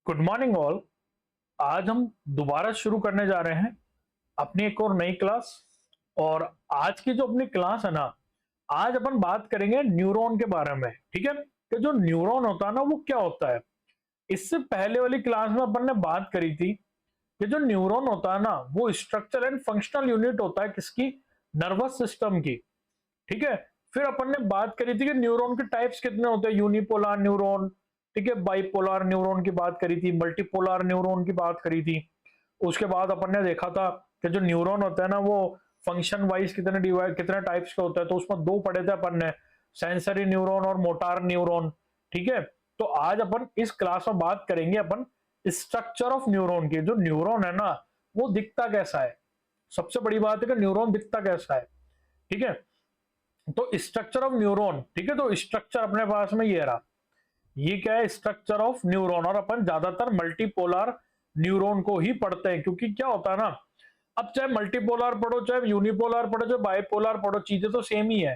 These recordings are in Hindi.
Good morning all. आज हम दोबारा शुरू करने जा रहे हैं अपनी एक और नई क्लास। और आज की जो अपनी क्लास है ना, आज अपन बात करेंगे न्यूरॉन के बारे में। ठीक है, कि जो न्यूरॉन होता है ना वो क्या होता है। इससे पहले वाली क्लास में अपन ने बात करी थी कि जो न्यूरॉन होता है ना वो स्ट्रक्चर एंड फंक्शनल यूनिट होता है किसकी, नर्वस सिस्टम की। ठीक है, फिर अपन ने बात करी थी कि न्यूरॉन के टाइप्स कितने होते हैं, यूनिपोलर न्यूरॉन, ठीक है, बाइपोलर न्यूरॉन की बात करी थी, मल्टीपोलर न्यूरॉन की बात करी थी। उसके बाद अपन ने देखा था कि जो न्यूरॉन होता है ना वो फंक्शन वाइज कितने डिवाइड कितने टाइप्स के होते हैं, तो उसमें दो पढ़े थे अपन ने, सेंसरी न्यूरॉन और मोटार न्यूरॉन। ठीक है, तो आज अपन इस क्लास में बात करेंगे अपन स्ट्रक्चर ऑफ न्यूरॉन की। जो न्यूरॉन है ना वो दिखता कैसा है, सबसे बड़ी बात है कि न्यूरॉन दिखता कैसा है। ठीक है, तो स्ट्रक्चर ऑफ न्यूरॉन, ठीक है, तो स्ट्रक्चर अपने पास में ये रहा, ये क्या है, स्ट्रक्चर ऑफ न्यूरॉन। और अपन ज्यादातर मल्टीपोलर न्यूरॉन को ही पढ़ते हैं, क्योंकि क्या होता है ना, अब चाहे मल्टीपोलर पढ़ो, चाहे यूनिपोलर पढ़ो, चाहे बाइपोलर पढ़ो, चीजें तो सेम ही है।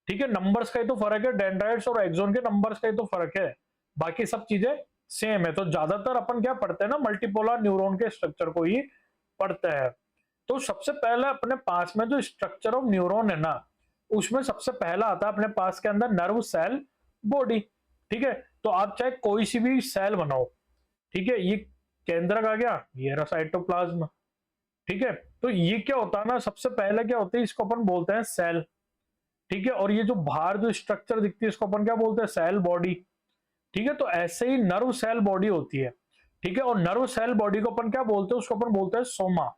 ठीक है, नंबर्स का ही तो फर्क है, डेंड्राइट्स और एक्सोन के नंबर्स का ही तो फर्क है, बाकी सब चीजें सेम है। तो ज्यादातर अपन क्या पढ़ते हैं ना, मल्टीपोलर न्यूरॉन के स्ट्रक्चर को ही पढ़ते हैं। तो सबसे पहले अपने पास में जो स्ट्रक्चर ऑफ न्यूरॉन है ना, उसमें सबसे पहला आता है अपने पास के अंदर नर्व सेल बॉडी। ठीक है, तो आप चाहे कोई सी भी सेल बनाओ, ठीक है, ये केंद्रक आ गया, ये रहा साइटोप्लाज्म। ठीक है, तो ये क्या होता है ना, सबसे पहले क्या होता है, इसको अपन बोलते हैं सेल। ठीक है, और ये जो बाहर जो स्ट्रक्चर दिखती है इसको अपन क्या बोलते हैं, सेल बॉडी। ठीक है, तो ऐसे ही नर्व सेल बॉडी होती है। ठीक है, और नर्व सेल बॉडी को अपन क्या बोलते हैं, उसको अपन बोलते हैं सोमा।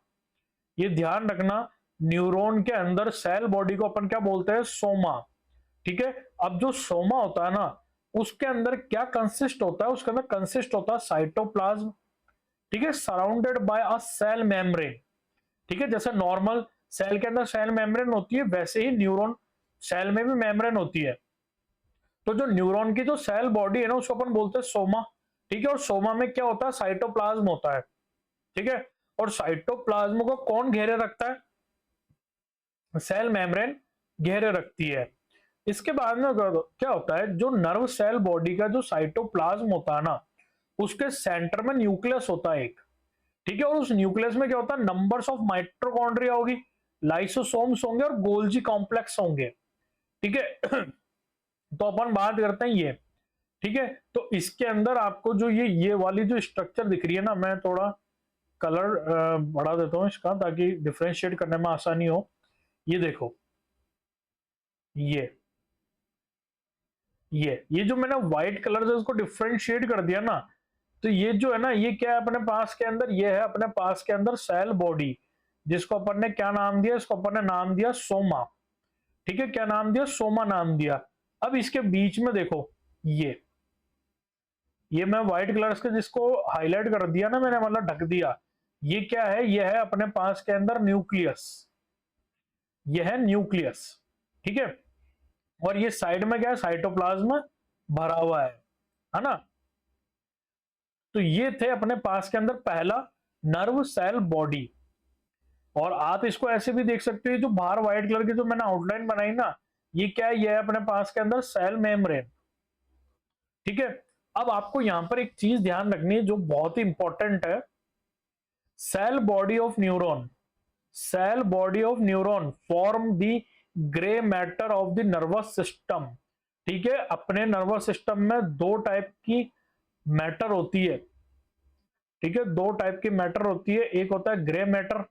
ये ध्यान रखना, न्यूरॉन के अंदर सेल बॉडी को अपन क्या बोलते हैं, सोमा। ठीक है, अब जो सोमा होता है ना उसके अंदर क्या कंसिस्ट होता है, उसके अंदर कंसिस्ट होता है साइटोप्लाज्म। ठीक है, surrounded by a cell membrane. ठीक है, जैसे नॉर्मल सेल के अंदर सेल मेम्ब्रेन होती है, वैसे ही न्यूरॉन सेल में भी मेम्ब्रेन होती है। तो जो न्यूरॉन की जो सेल बॉडी है ना उसको अपन बोलते हैं सोमा। ठीक है, और सोमा में क्या होता है, साइटोप्लाज्म होता है। ठीक है, और साइटोप्लाज्म को कौन घेरे रखता है, सेल मेम्ब्रेन घेरे रखती है। इसके बाद में क्या होता है, जो नर्व सेल बॉडी का जो साइटोप्लाज्म होता है ना उसके सेंटर में न्यूक्लियस होता है एक। ठीक है, और उस न्यूक्लियस में क्या होता है, नंबर्स ऑफ माइटोकॉन्ड्रिया होगी, लाइसोसोम्स होंगे और गोल्जी कॉम्प्लेक्स होंगे। ठीक है, तो अपन बात करते हैं ये। ठीक है, तो इसके अंदर आपको जो ये वाली जो स्ट्रक्चर दिख रही है ना, मैं थोड़ा कलर बढ़ा देता हूं इसका ताकि डिफ्रेंशिएट करने में आसानी हो। ये देखो, ये ये जो मैंने व्हाइट कलर से उसको डिफ्रेंशिएट कर दिया ना, तो ये जो है ना ये क्या है अपने पास के अंदर, ये है अपने पास के अंदर सेल बॉडी, जिसको अपन ने क्या नाम दिया, इसको अपन ने नाम दिया सोमा। ठीक है, क्या नाम दिया, सोमा नाम दिया। अब इसके बीच में देखो, ये मैं व्हाइट कलर के जिसको हाईलाइट कर दिया ना मैंने, मतलब ढक दिया, ये क्या है, ये है अपने पास के अंदर न्यूक्लियस। ये है न्यूक्लियस। ठीक है, और ये साइड में क्या है, साइटोप्लाज्म भरा हुआ है ना। तो ये थे अपने पास के अंदर पहला नर्व सेल बॉडी। और आप इसको ऐसे भी देख सकते हो, जो बाहर व्हाइट कलर की जो मैंने आउटलाइन बनाई ना, ये क्या है, ये है अपने पास के अंदर सेल मेम्ब्रेन। ठीक है, अब आपको यहां पर एक चीज ध्यान रखनी है जो बहुत ही इंपॉर्टेंट है, cell body of neuron, cell body of neuron form the grey matter of the nervous system. ठीक है, अपने नर्वस सिस्टम में दो टाइप की मैटर होती है। ठीक है, दो टाइप की मैटर होती है, एक होता है ग्रे मैटर,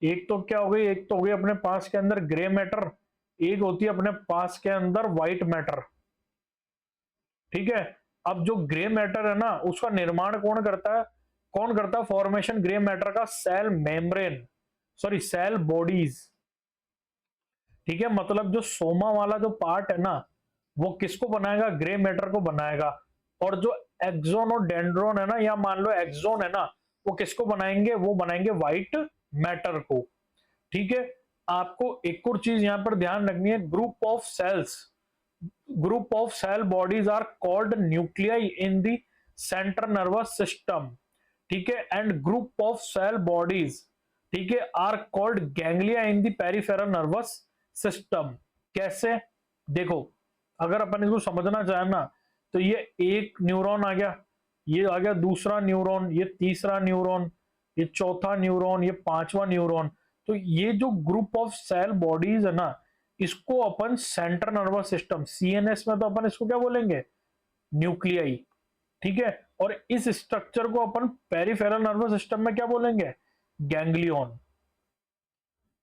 एक तो क्या हो गई, एक तो हो गई अपने पास के अंदर ग्रे मैटर, एक होती है अपने पास के अंदर व्हाइट मैटर। ठीक है, अब जो ग्रे मैटर है ना उसका निर्माण कौन करता है, कौन करता है फॉर्मेशन ग्रे मैटर का, cell membrane, sorry cell bodies. ठीक है, मतलब जो सोमा वाला जो पार्ट है ना वो किसको बनाएगा, ग्रे मैटर को बनाएगा। और जो एक्सोन और डेंड्रोन है ना, या मान लो एक्सोन है ना, वो किसको बनाएंगे, वो बनाएंगे व्हाइट मैटर को। ठीक है, आपको एक और चीज यहां पर ध्यान रखनी है, group of cells, group of cell bodies are called nuclei in the central nervous system. ठीक है, and group of cell bodies, ठीक है, are called ganglia in the peripheral nervous system. कैसे, देखो, अगर अपन इसको समझना चाहे ना, तो ये एक न्यूरॉन आ गया, ये आ गया दूसरा न्यूरॉन, ये तीसरा न्यूरॉन, ये चौथा न्यूरॉन, ये पांचवा न्यूरॉन। तो ये जो ग्रुप ऑफ सेल बॉडीज है ना, इसको अपन सेंट्रल नर्वस सिस्टम, सीएनएस में तो अपन इसको क्या बोलेंगे, न्यूक्लियाई, ठीक है। और इस स्ट्रक्चर को अपन पेरिफेरल नर्वस सिस्टम में क्या बोलेंगे, गैंग्लियन,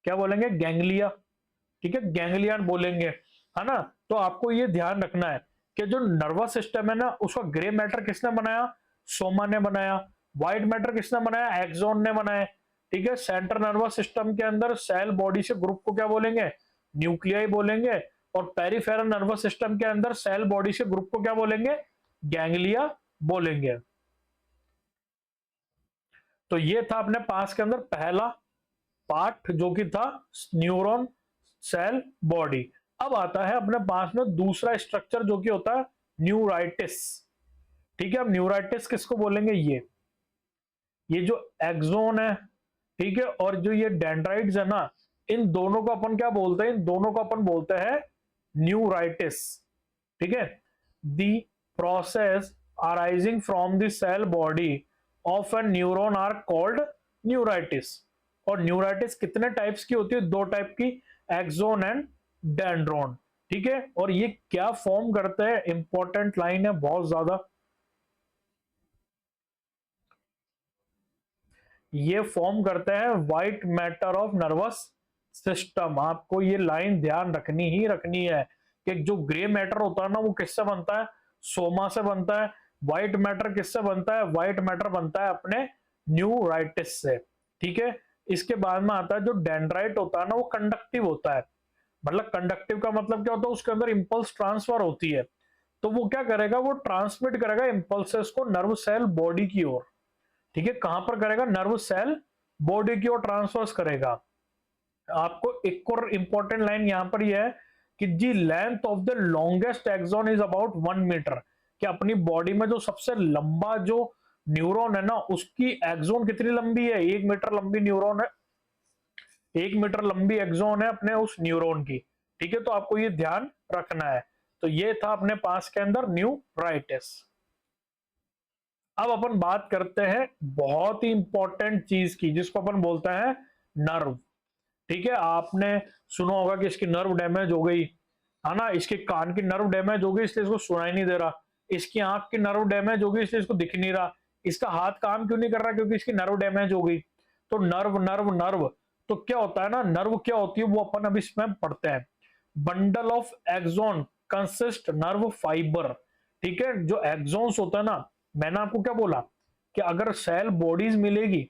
क्या बोलेंगे, गैंग्लिया, ठीक है, गैंग्लियन बोलेंगे, है ना। तो आपको ये ध्यान रखना है कि जो नर्वस सिस्टम है ना, उसका ग्रे मैटर किसने बनाया, सोमा ने बनाया। व्हाइट मैटर किसने बनाया, एक्सॉन ने बनाया, ठीक है। सेंट्रल नर्वस सिस्टम के अंदर सेल बॉडी से ग्रुप को क्या बोलेंगे, न्यूक्लियाई बोलेंगे। और पेरिफेरल नर्वस सिस्टम के अंदर सेल बॉडी से ग्रुप को क्या बोलेंगे, गैंग्लिया बोलेंगे। तो ये था अपने पास के अंदर पहला पार्ट जो कि था न्यूरॉन सेल बॉडी। अब आता है अपने पास में दूसरा स्ट्रक्चर जो कि होता है न्यूराइटिस, ठीक है। अब न्यूराइटिस किसको बोलेंगे, ये जो एक्सोन है, ठीक है, और जो ये डेंड्राइट्स है ना, इन दोनों को अपन क्या बोलते हैं, इन दोनों को अपन बोलते हैं न्यूराइटिस, ठीक है। The process arising from the cell body of a neuron are called neurites. और न्यूराइटिस कितने टाइप्स की होती है, दो टाइप की, एक्सोन एंड डेंड्रोन, ठीक है। और ये क्या फॉर्म करते हैं, इंपॉर्टेंट लाइन है बहुत ज्यादा, ये फॉर्म करते हैं white matter of nervous system. आपको ये लाइन ध्यान रखनी ही रखनी है कि जो ग्रे मैटर होता है ना, वो किससे बनता है, सोमा से बनता है। व्हाइट मैटर किससे बनता है, व्हाइट मैटर बनता है अपने न्यूराइटिस से, ठीक है। इसके बाद में आता है जो डेंड्राइट होता है ना, वो कंडक्टिव होता है। मतलब कंडक्टिव का मतलब क्या होता है, उसके अंदर इंपल्स ट्रांसफर होती है। तो वो क्या करेगा, वो ट्रांसमिट करेगा इंपल्सेस को नर्व सेल बॉडी की ओर, ठीक है। कहां पर करेगा, नर्व सेल बॉडी की ओर ट्रांसफर करेगा। आपको एक और इंपॉर्टेंट लाइन यहां पर यह है कि the length of the longest axon is about 1 metre, कि अपनी बॉडी में जो सबसे लंबा जो न्यूरॉन है ना, उसकी एक्सॉन कितनी लंबी है, 1 मीटर लंबी न्यूरॉन है, 1 मीटर लंबी एक्सॉन है अपने उस न्यूरॉन की, ठीक है। तो आपको ये ध्यान रखना है। तो ये था अपने पास के अंदर न्यूराइटिस। अब अपन बात करते हैं बहुत ही इंपॉर्टेंट चीज की, जिसको अपन बोलते हैं नर्व, ठीक है। आपने सुना होगा कि इसकी नर्व डैमेज हो गई, है ना, इसके कान की नर्व डैमेज हो गई इसलिए इसको सुनाई नहीं दे रहा, इसकी आंख की नर्व डैमेज हो गई इसलिए इसको दिख नहीं रहा, इसका हाथ काम क्यों नहीं कर रहा, क्योंकि इसकी नर्व डैमेज हो गई। तो नर्व नर्व नर्व, तो क्या होता है ना, नर्व क्या होती है वो अपन अभी इसमें पढ़ते हैं। Bundle of axon consist nerve fibre, ठीक है। जो एक्सॉन्स होता है ना, मैंने आपको क्या बोला कि अगर सेल बॉडीज मिलेगी,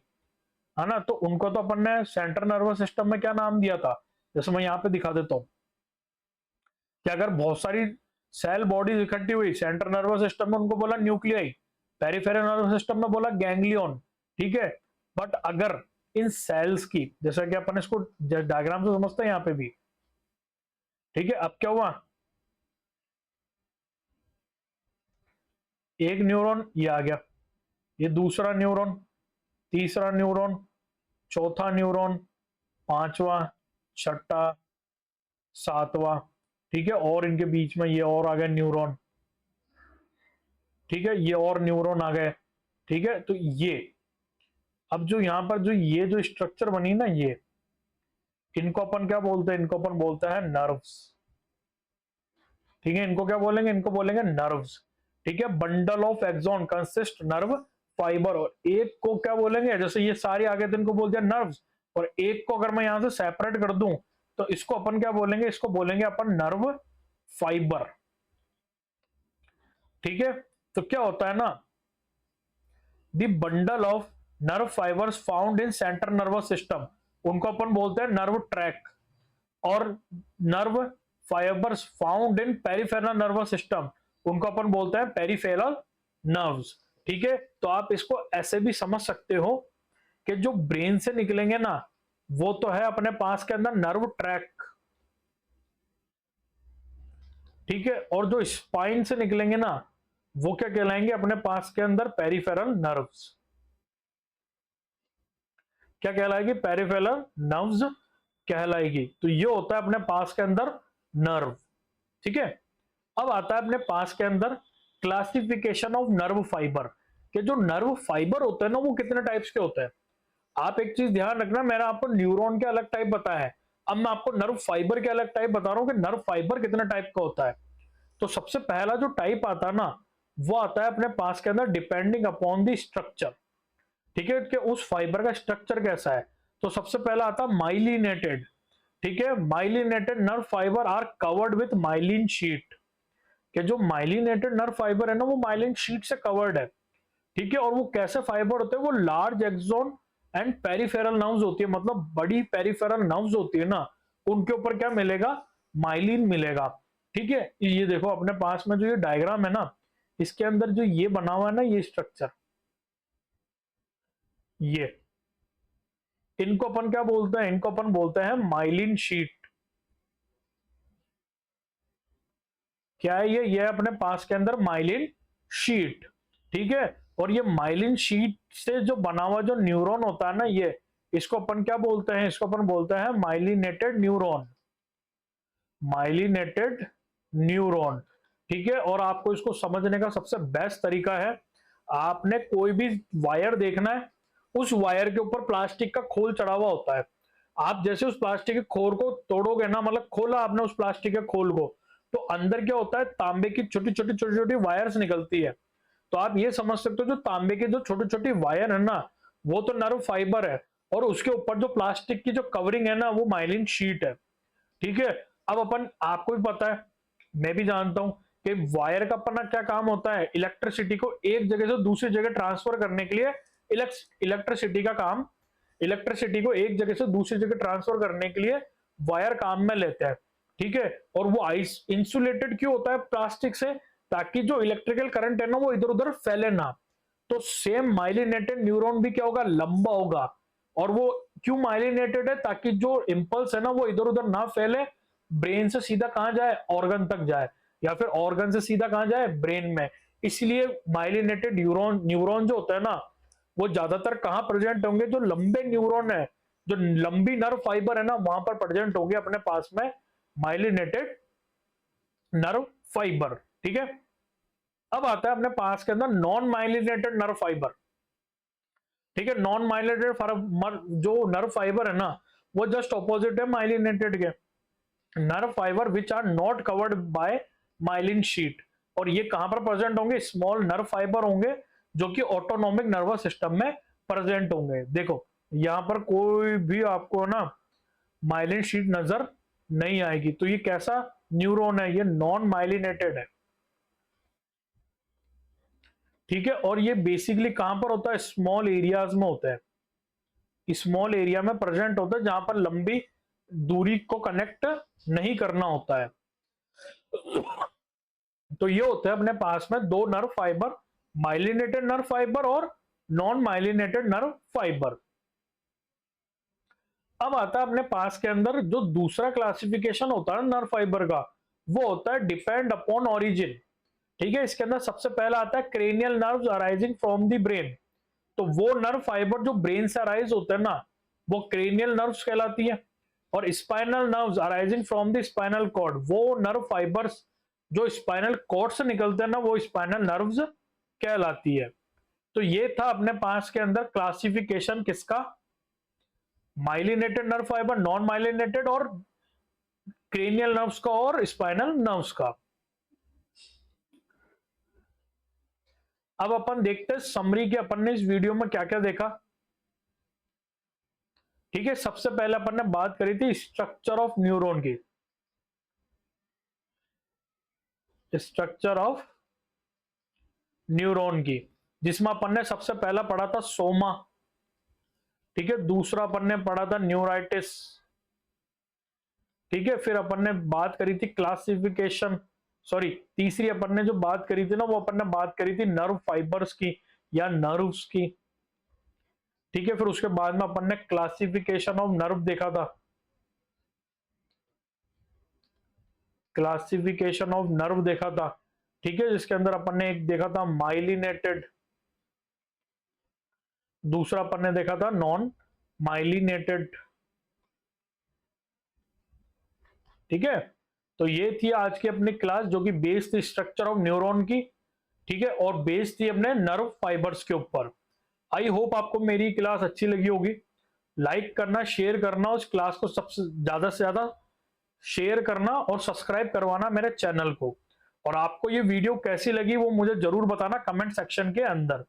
है ना, तो उनको तो अपन ने सेंट्रल नर्वस सिस्टम में क्या नाम दिया था, जैसे मैं यहां पे दिखा देता हूं कि अगर बहुत सारी सेल बॉडीज इकट्ठी हुई सेंट्रल नर्वस सिस्टम में, उनको बोला न्यूक्लियाई, पेरिफेरल नर्वस सिस्टम में बोला गैंग्लियन, ठीक है। बट अगर इन सेल्स की, जैसा कि अपन इसको डायग्राम से समझते हैं यहां पे भी, ठीक है। अब क्या हुआ, एक न्यूरॉन ये आ गया, ये दूसरा न्यूरॉन, तीसरा न्यूरॉन, चौथा न्यूरॉन, पांचवा, छठा, सातवां, ठीक है। और इनके बीच में ये और आ गए न्यूरॉन, ठीक है, ये और न्यूरॉन आ गए, ठीक है। तो ये अब जो यहां पर जो ये जो स्ट्रक्चर बनी ना, ये इनको अपन क्या बोलते हैं, इनको अपन बोलते हैं नर्व्स, ठीक है। इनको क्या बोलेंगे, इनको बोलेंगे नर्व्स, ठीक है। Bundle of axon consist nerve fibre, और एक को क्या बोलेंगे, जैसे ये सारे आगे थे इनको बोलते हैं नर्व्स, और एक को अगर मैं यहां से सेपरेट कर दूं तो इसको अपन क्या बोलेंगे, इसको बोलेंगे अपन नर्व फाइबर, ठीक है। तो क्या होता है ना, the bundle of nerve fibres found in central nervous system, उनको अपन बोलते हैं नर्व ट्रैक। और nerve fibres found in peripheral nervous system, उनको अपन बोलते हैं पेरिफेरल नर्व्स, ठीक है। तो आप इसको ऐसे भी समझ सकते हो कि जो ब्रेन से निकलेंगे ना, वो तो है अपने पास के अंदर नर्व ट्रैक, ठीक है। और जो स्पाइन से निकलेंगे ना, वो क्या कहलाएंगे अपने पास के अंदर पेरिफेरल नर्व्स, क्या कहलाएगी, पेरिफेरल नर्व्स कहलाएगी। तो ये होता है अपने पास के अंदर नर्व, ठीक है। अब आता है अपने पास के अंदर क्लासिफिकेशन ऑफ नर्व फाइबर, कि जो नर्व फाइबर होते हैं ना वो कितने टाइप्स के होते हैं। आप एक चीज ध्यान रखना, मैंने आपको न्यूरॉन के अलग टाइप बताया है, अब मैं आपको नर्व फाइबर के अलग टाइप बता रहा हूं कि नर्व फाइबर कितने टाइप का होता है। तो सबसे पहला जो टाइप आता है ना, वो आता है अपने पास के अंदर डिपेंडिंग अपॉन द स्ट्रक्चर। ठीक है, कि उस फाइबर का स्ट्रक्चर कैसा है। तो सबसे पहला आता है माइलिनेटेड। ठीक है, myelinated nerve fibre are covered with myelin sheath. कि जो माइलिनेटेड नर्व फाइबर है ना वो माइलिन शीट से कवर्ड है। ठीक है, और वो कैसे फाइबर होते हैं, वो large axon and peripheral nerves होती है, मतलब बड़ी पेरिफेरल नर्व्स होती है ना, उनके ऊपर क्या मिलेगा, माइलिन मिलेगा। ठीक है, ये देखो अपने पास में जो ये डायग्राम है ना, इसके अंदर जो ये बना हुआ है ना, ये स्ट्रक्चर, ये इनको अपन क्या बोलते हैं, इनको अपन बोलते हैं माइलिन शीट। क्या है ये अपने पास के अंदर माइलिन शीट। ठीक है, और ये माइलिन शीट से जो बना हुआ जो न्यूरॉन होता है ना, ये इसको अपन क्या बोलते हैं, इसको अपन बोलते हैं माइलिनेटेड न्यूरॉन। Myelinated neuron. ठीक है, और आपको इसको समझने का सबसे बेस्ट तरीका है, आपने कोई भी वायर देखना है, उस वायर के ऊपर प्लास्टिक का खोल चढ़ा हुआ होता है। आप जैसे उस प्लास्टिक के खोल को तोड़ोगे ना, मतलब खोला आपने उस प्लास्टिक के खोल को, तो अंदर क्या होता है, तांबे की छोटी छोटी छोटी छोटी वायर्स निकलती है। तो आप ये समझ सकते हो जो तांबे की जो छोटी छोटी वायर है ना, वो तो नर्व फाइबर है, और उसके ऊपर जो प्लास्टिक की जो कवरिंग है ना, वो माइलिन शीट है। ठीक है, अब अपन, आपको भी पता है, मैं भी जानता हूं कि वायर का अपना क्या काम होता है, इलेक्ट्रिसिटी को एक जगह से दूसरी जगह ट्रांसफर करने के लिए इलेक्ट्रिसिटी का काम, इलेक्ट्रिसिटी को एक जगह से दूसरी जगह ट्रांसफर करने के लिए वायर काम में लेते हैं। ठीक है, और वो आइस इंसुलेटेड क्यों होता है प्लास्टिक से, ताकि जो इलेक्ट्रिकल करंट है ना वो इधर उधर फैले ना। तो सेम माइलिनेटेड न्यूरॉन भी क्या होगा, लंबा होगा। और वो क्यों माइलिनेटेड है, ताकि जो इम्पल्स है ना वो इधर उधर ना फैले, ब्रेन से सीधा कहां जाए, ऑर्गन तक जाए, या फिर ऑर्गन से सीधा कहां जाए, ब्रेन में। इसलिए माइलिनेटेड न्यूरॉन न्यूरॉन जो होता है ना, वो ज्यादातर कहां प्रेजेंट होंगे, जो लंबे न्यूरॉन है, जो लंबी नर्व फाइबर है ना, वहां पर प्रेजेंट होंगे अपने पास में माइलिनेटेड नर्व फाइबर। ठीक है, अब आता है अपने पास के अंदर नॉन माइलिनेटेड नर्व फाइबर। ठीक है, नॉन माइलिनेटेड जो नर्व फाइबर है ना, वो जस्ट ऑपोजिट है माइलिनेटेड के। Nerve fibre which are not covered by myelin sheath. और ये कहां पर प्रेजेंट होंगे, स्मॉल नर्व फाइबर होंगे, जो कि ऑटोनॉमिक नर्वस सिस्टम में प्रेजेंट होंगे। देखो यहां पर कोई भी आपको ना माइलिन शीट नजर नहीं आएगी। तो ये कैसा न्यूरॉन है, ये नॉन माइलिनेटेड है। ठीक है, और ये बेसिकली कहां पर होता है, स्मॉल एरियाज में होता है, स्मॉल एरिया में प्रेजेंट होता है, जहां पर लंबी दूरी को कनेक्ट नहीं करना होता है। तो ये होते हैं अपने पास में दो nerve fibre, myelinated nerve fibre और नॉन माइलिनेटेड नर्व फाइबर। अब आता है अपने पास के अंदर जो दूसरा क्लासिफिकेशन होता है नर्व फाइबर का, वो होता है डिपेंड अपॉन ओरिजिन। ठीक है, इसके अंदर सबसे पहला आता है cranial nerves arising from the brain. तो वो नर्व फाइबर जो ब्रेन से अराइज होते हैं ना, वो क्रेनियल नर्व्स कहलाती है। और spinal nerves arising from the spinal cord, वो नर्व फाइबर्स जो स्पाइनल कॉर्ड से निकलते हैं ना, वो स्पाइनल नर्व्स कहलाती है। तो ये था अपने पास के अंदर क्लासिफिकेशन किसका, myelinated nerve fibre, non myelinated, और क्रेनियल नर्व्स का और स्पाइनल नर्व्स का। अब अपन देखते हैं समरी के, अपन ने इस वीडियो में क्या क्या देखा। ठीक है, सबसे पहले अपन ने बात करी थी स्ट्रक्चर ऑफ न्यूरॉन की, स्ट्रक्चर ऑफ न्यूरॉन की, जिसमें अपन ने सबसे पहला पढ़ा था सोमा। ठीक है, दूसरा अपन ने पढ़ा था न्यूराइटिस। ठीक है, फिर अपन ने बात करी थी क्लासिफिकेशन, सॉरी तीसरी अपन ने जो बात करी थी ना, वो अपन ने बात करी थी नर्व फाइबर्स की या नर्व्स की। ठीक है, फिर उसके बाद में अपन ने क्लासिफिकेशन ऑफ नर्व देखा था, क्लासिफिकेशन ऑफ नर्व देखा था। ठीक है, जिसके अंदर अपन ने एक देखा था माइलिनेटेड, दूसरा अपन ने देखा था नॉन माइलिनेटेड। ठीक है, तो ये थी आज की अपनी क्लास, जो कि बेस्ड स्ट्रक्चर ऑफ न्यूरॉन की। ठीक है, और बेस थी अपने नर्व फाइबर्स के ऊपर। आई होप आपको मेरी क्लास अच्छी लगी होगी। लाइक करना, शेयर करना, उस क्लास को सबसे ज्यादा से ज्यादा शेयर करना और सब्सक्राइब करवाना मेरे चैनल को। और आपको ये वीडियो कैसी लगी वो मुझे जरूर बताना कमेंट सेक्शन के अंदर।